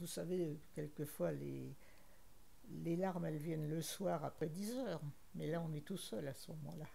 Vous savez, quelquefois, les larmes, elles viennent le soir après 10 heures. Mais là, on est tout seul à ce moment-là.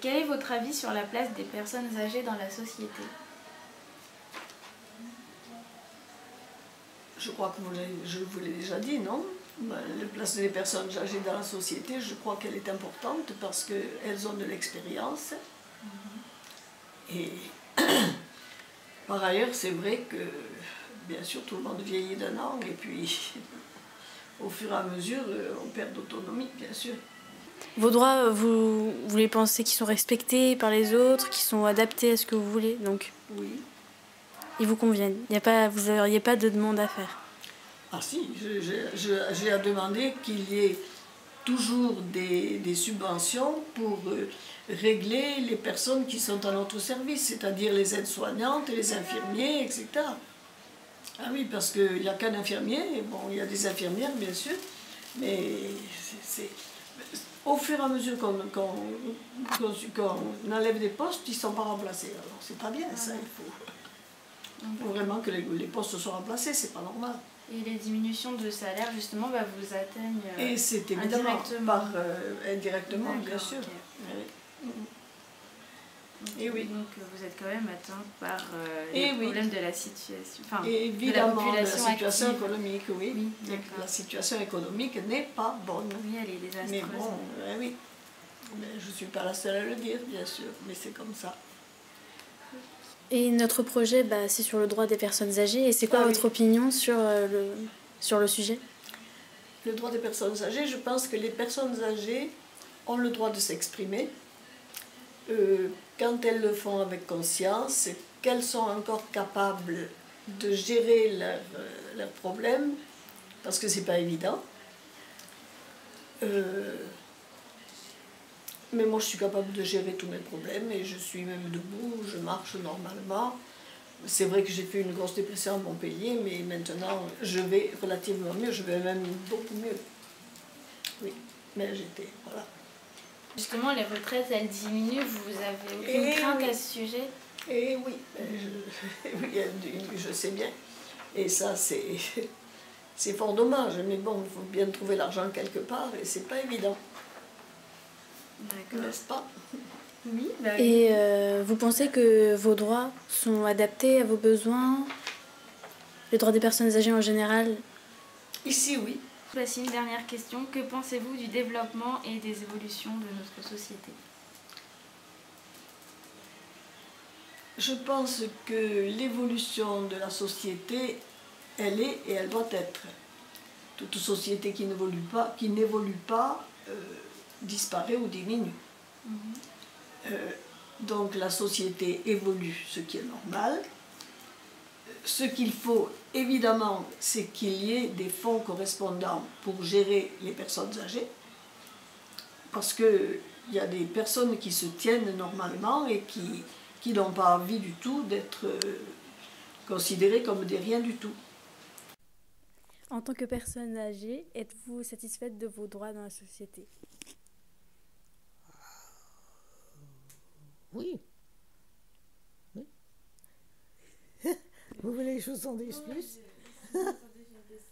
Quel est votre avis sur la place des personnes âgées dans la société? Je crois que je vous l'ai déjà dit, non? La place des personnes âgées dans la société, je crois qu'elle est importante parce qu'elles ont de l'expérience. Et par ailleurs, c'est vrai que, bien sûr, tout le monde vieillit d'un an et puis, au fur et à mesure, on perd d'autonomie, bien sûr. Vos droits, vous les pensez qu'ils sont respectés par les autres, qu'ils sont adaptés à ce que vous voulez, donc Oui. ils vous conviennent. Vous n'auriez pas de demande à faire. Ah si, j'ai à demander qu'il y ait toujours des subventions pour régler les personnes qui sont à notre service, c'est-à-dire les aides-soignantes, les infirmiers, etc. Ah oui, parce qu'il n'y a qu'un infirmier, bon, il y a des infirmières bien sûr, mais au fur et à mesure qu'on enlève des postes, ils ne sont pas remplacés. Alors c'est pas bien ça, il faut vraiment que les postes soient remplacés, c'est pas normal. Et les diminutions de salaire, justement, vous atteignent et c'est évidemment indirectement, bien sûr. Okay. Oui. Et oui. Donc vous êtes quand même atteint par les problèmes de la situation, et évidemment, de la population la situation active. économique, oui. La situation économique n'est pas bonne. Oui, elle est désastreuse. Mais bon, oui. Mais je ne suis pas la seule à le dire, bien sûr, mais c'est comme ça. Et notre projet, c'est sur le droit des personnes âgées. Et c'est quoi votre opinion sur le sujet? Le droit des personnes âgées, je pense que les personnes âgées ont le droit de s'exprimer. Quand elles le font avec conscience, qu'elles sont encore capables de gérer leurs problèmes, parce que c'est pas évident. Mais moi je suis capable de gérer tous mes problèmes et je suis même debout, je marche normalement. C'est vrai que j'ai fait une grosse dépression à Montpellier, mais maintenant je vais relativement mieux, je vais même beaucoup mieux. Oui, mais voilà. Justement, les retraites, elles diminuent, vous avez aucune crainte à ce sujet? Eh oui, je sais bien. Et ça, c'est fort dommage, mais bon, il faut bien trouver l'argent quelque part et c'est pas évident. D'accord. N'est-ce pas? Oui. Et vous pensez que vos droits sont adaptés à vos besoins? Les droits des personnes âgées en général? Ici, oui. Voici une dernière question. Que pensez-vous du développement et des évolutions de notre société? Je pense que l'évolution de la société, elle est et elle doit être. Toute société qui n'évolue pas disparaît ou diminue. Donc la société évolue, ce qui est normal. Ce qu'il faut, évidemment, c'est qu'il y ait des fonds correspondants pour gérer les personnes âgées, parce qu'il y a des personnes qui se tiennent normalement et qui n'ont pas envie du tout d'être considérées comme des rien du tout. En tant que personne âgée, êtes-vous satisfaite de vos droits dans la société? Oui. Oui. Vous voulez que je vous en dise plus?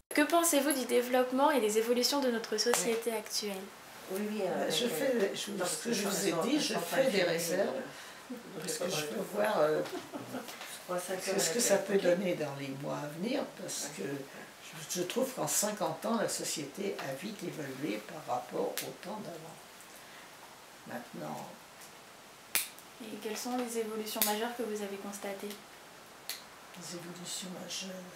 Que pensez-vous du développement et des évolutions de notre société actuelle? Oui, ce que je vous ai dit, je fais des réserves, parce que je veux voir ce que ça peut donner dans les mois à venir, parce que je trouve qu'en 50 ans, la société a vite évolué par rapport au temps d'avant. Maintenant... Et quelles sont les évolutions majeures que vous avez constatées? Les évolutions majeures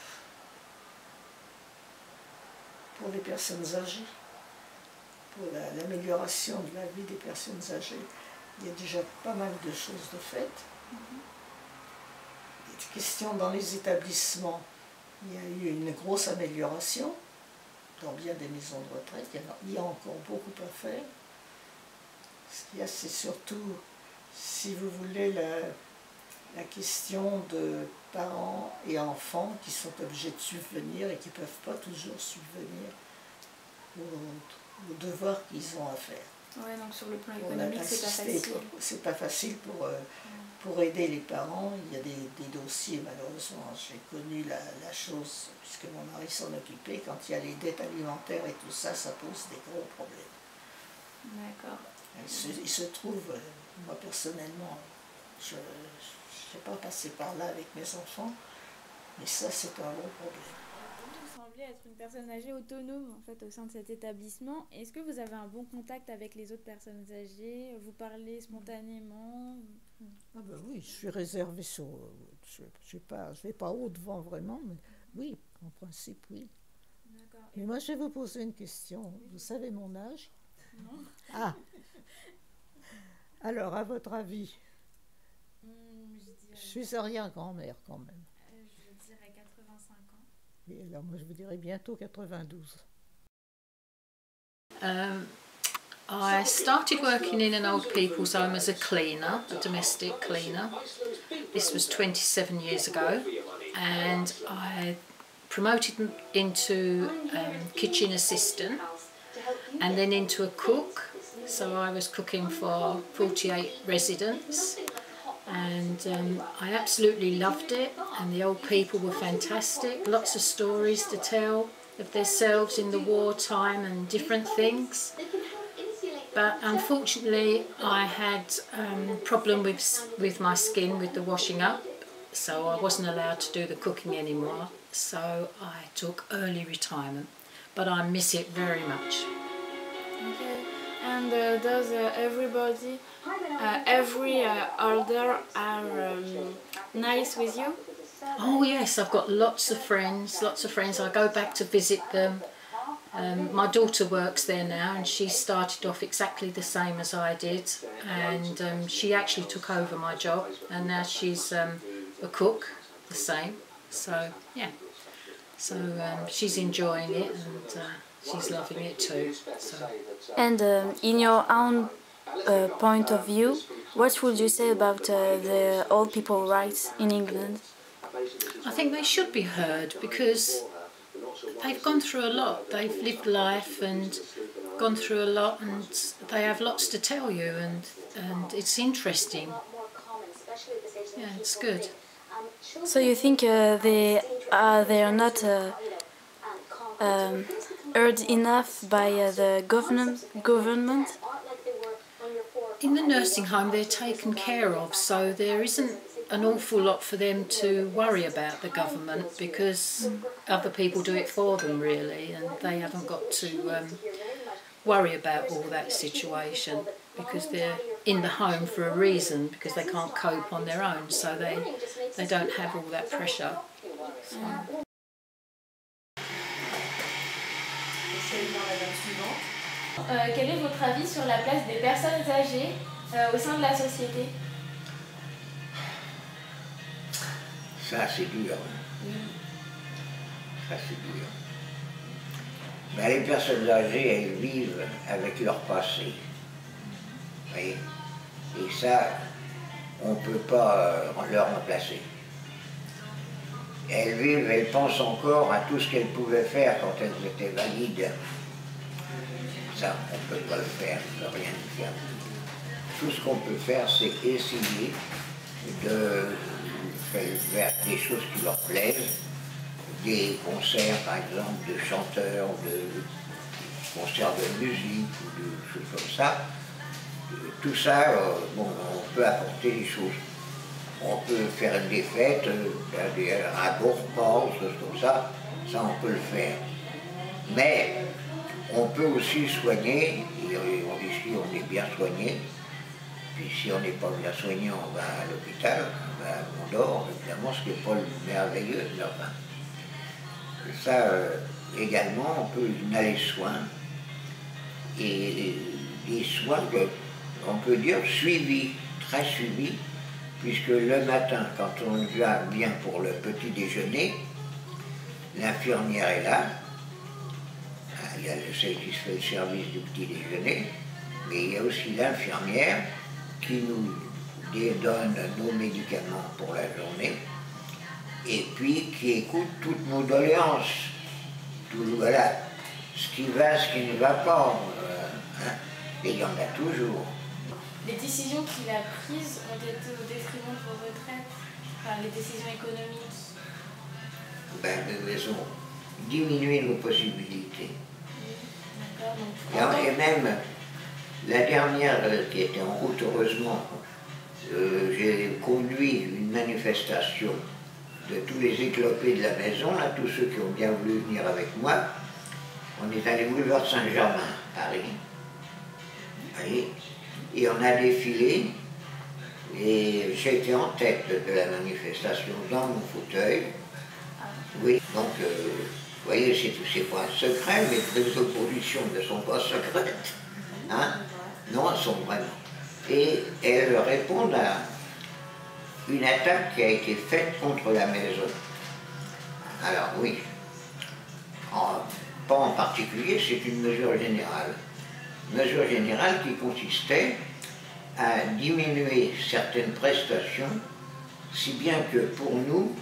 pour les personnes âgées, pour l'amélioration de la vie des personnes âgées. Il y a déjà pas mal de choses de faites. Des questions dans les établissements, il y a eu une grosse amélioration. dans bien des maisons de retraite, il y a encore beaucoup à faire. Ce qu'il y a, c'est surtout, si vous voulez, la question de parents et enfants qui sont obligés de subvenir et qui ne peuvent pas toujours subvenir aux devoirs qu'ils ont à faire. Ouais, donc sur le plan économique, c'est pas facile. C'est pas facile pour aider les parents. Il y a des dossiers, malheureusement. J'ai connu la chose, puisque mon mari s'en occupait, quand il y a les dettes alimentaires et tout ça, ça pose des gros problèmes. D'accord. Il se trouve, moi personnellement, je n'ai pas passé par là avec mes enfants, mais ça c'est un gros problème. Vous semblez être une personne âgée autonome en fait, au sein de cet établissement. Est-ce que vous avez un bon contact avec les autres personnes âgées? Vous parlez spontanément? Ah ben oui, je suis réservée sur... Je ne vais pas au-devant vraiment, mais oui, en principe, oui. D'accord. Mais moi, je vais vous poser une question. Vous savez mon âge? Non. Ah. Alors, à votre avis, je suis arrière-grand-mère quand même. Je dirais 85 ans. Et alors, moi, je vous dirais bientôt 92. I started working in an old people's home as a cleaner, a domestic cleaner. This was 27 years ago, and I promoted into kitchen assistant and then into a cook. So I was cooking for 48 residents, and I absolutely loved it, and the old people were fantastic. Lots of stories to tell of themselves in the wartime and different things. But unfortunately I had a problem with my skin, with the washing up, so I wasn't allowed to do the cooking anymore, so I took early retirement, but I miss it very much. Okay. And does everybody, every elder are nice with you? Oh yes, I've got lots of friends. I go back to visit them. My daughter works there now, and she started off exactly the same as I did, and she actually took over my job, and now she's a cook, the same. So yeah, so she's enjoying it, and she's loving it too. So. And in your own point of view, what would you say about the old people rights in England? I think they should be heard because they've gone through a lot. They've lived life and gone through a lot, and they have lots to tell you, and it's interesting. Yeah, it's good. So you think they are not heard enough by the government? In the nursing home they're taken care of, so there isn't an awful lot for them to worry about the government, because other people do it for them really, and they haven't got to worry about all that situation, because they're in the home for a reason, because they can't cope on their own, so they don't have all that pressure. So. Quel est votre avis sur la place des personnes âgées au sein de la société? Ça, c'est dur. Ça, c'est dur. Mais les personnes âgées, elles vivent avec leur passé. Vous voyez? Et ça, on ne peut pas leur remplacer. Elles vivent, elles pensent encore à tout ce qu'elles pouvaient faire quand elles étaient valides. Ça, on ne peut pas le faire, on ne peut rien faire. Tout ce qu'on peut faire, c'est essayer de faire des choses qui leur plaisent, des concerts par exemple de chanteurs, de concerts de musique ou de choses comme ça. Tout ça, bon, on peut apporter des choses. On peut faire des fêtes, un beau repas, des choses comme ça on peut le faire. Mais on peut aussi soigner, et ici on est bien soigné, puis si on n'est pas bien soigné, on va à l'hôpital, on dort, évidemment, ce qui n'est pas le merveilleux. Enfin. Ça, également, on peut donner les soins, et des soins que, on peut dire, suivis, très suivis, puisque le matin, quand on vient pour le petit déjeuner, l'infirmière est là, y a celle qui se fait le service du petit déjeuner, mais il y a aussi l'infirmière qui nous donne nos médicaments pour la journée et puis qui écoute toutes nos doléances. Voilà, ce qui va, ce qui ne va pas. Et il y en a toujours. Les décisions qu'il a prises ont été au détriment de vos retraites, enfin les décisions économiques. Ben, elles ont diminué nos possibilités. D'accord, donc, Et même la dernière qui était en route, heureusement, j'ai conduit une manifestation de tous les éclopés de la maison, là, tous ceux qui ont bien voulu venir avec moi. On est allé boulevard Saint-Germain, Paris. Et on a défilé, et j'étais en tête de la manifestation dans mon fauteuil. Oui, donc, vous voyez, c'est pas un secret, mais les oppositions ne sont pas secrètes. Hein? Non, elles sont vraiment. Et elles répondent à une attaque qui a été faite contre la maison. Alors oui, pas en particulier, c'est une mesure générale. Mesure générale qui consistait à diminuer certaines prestations, si bien que pour nous,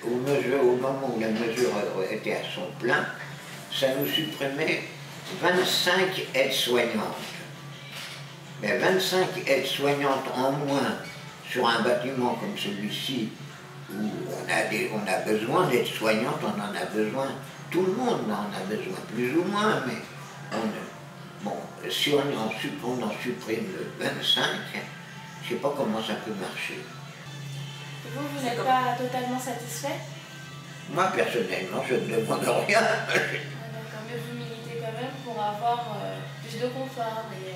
au moment où la mesure était à son plein, ça nous supprimait 25 aides-soignantes. Mais 25 aides-soignantes en moins sur un bâtiment comme celui-ci, où on a besoin d'aides-soignantes, on en a besoin, tout le monde en a besoin, plus ou moins, mais bon, si on en supprime 25, je ne sais pas comment ça peut marcher. Vous n'êtes pas totalement satisfait? Moi, personnellement, je ne demande rien. D'accord, mais vous militez quand même pour avoir plus de confort et...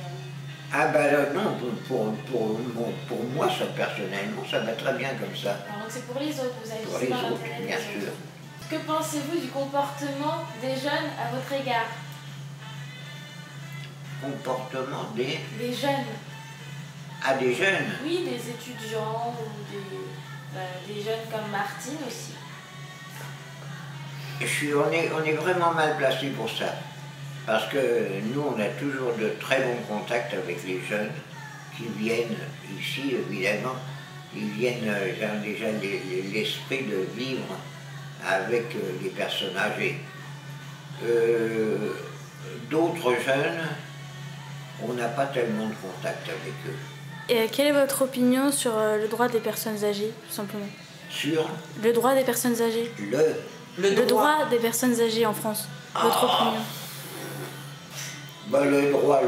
Ah ben non, pour moi, ça, personnellement, ça va très bien comme ça. Alors, donc c'est pour les autres, vous Pour agissez les par autres, l'intérêt des bien autres. sûr. Que pensez-vous du comportement des jeunes à votre égard? Comportement des jeunes? Ah, des jeunes? Oui, des étudiants ou des jeunes comme Martine aussi. On est vraiment mal placé pour ça. Parce que nous, on a toujours de très bons contacts avec les jeunes qui viennent ici, évidemment. Ils viennent, ont déjà l'esprit de vivre avec les personnes âgées. D'autres jeunes, on n'a pas tellement de contact avec eux. Et quelle est votre opinion sur le droit des personnes âgées, tout simplement? Sur le droit des personnes âgées. Le droit des personnes âgées en France. Votre opinion? Ben, le droit,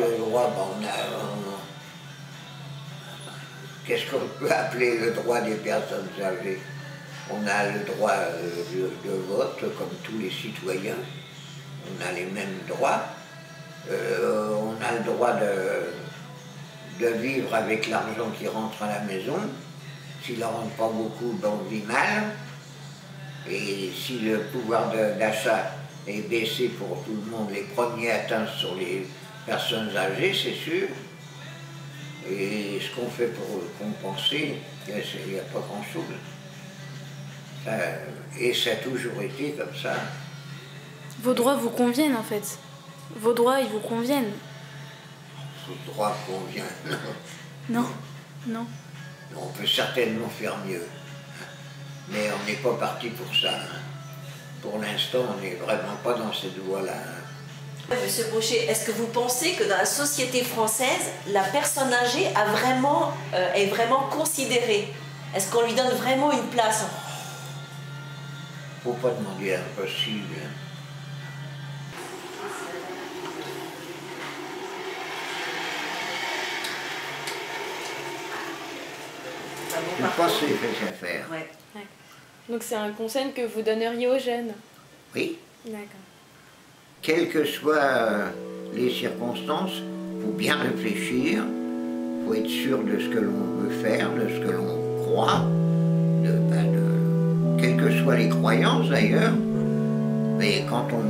qu'est-ce qu'on peut appeler le droit des personnes âgées? On a le droit de vote, comme tous les citoyens. On a les mêmes droits. On a le droit de vivre avec l'argent qui rentre à la maison. S'il ne rentre pas beaucoup, ben on vit mal. Et si le pouvoir d'achat est baissé pour tout le monde, les premiers atteints sur les personnes âgées, c'est sûr. Et ce qu'on fait pour compenser, il n'y a pas grand-chose. Et ça a toujours été comme ça. Vos droits vous conviennent en fait. Vos droits, ils vous conviennent. Vos droits conviennent. Non, non. On peut certainement faire mieux. Mais on n'est pas parti pour ça. Pour l'instant, on n'est vraiment pas dans cette voie-là. Monsieur Brochet, est-ce que vous pensez que dans la société française, la personne âgée est vraiment considérée? Est-ce qu'on lui donne vraiment une place? Faut pas demander l'impossible. Le passé fait sa faire. Ouais. Donc c'est un conseil que vous donneriez aux jeunes? Oui. D'accord. Quelles que soient les circonstances, il faut bien réfléchir, il faut être sûr de ce que l'on veut faire, de ce que l'on croit, quelles que soient les croyances d'ailleurs, mais quand on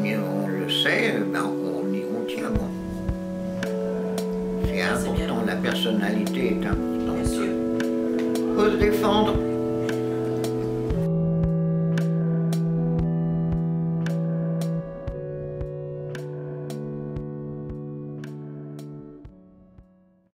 le sait, on tient bon. C'est important, la personnalité est importante. Il faut se défendre.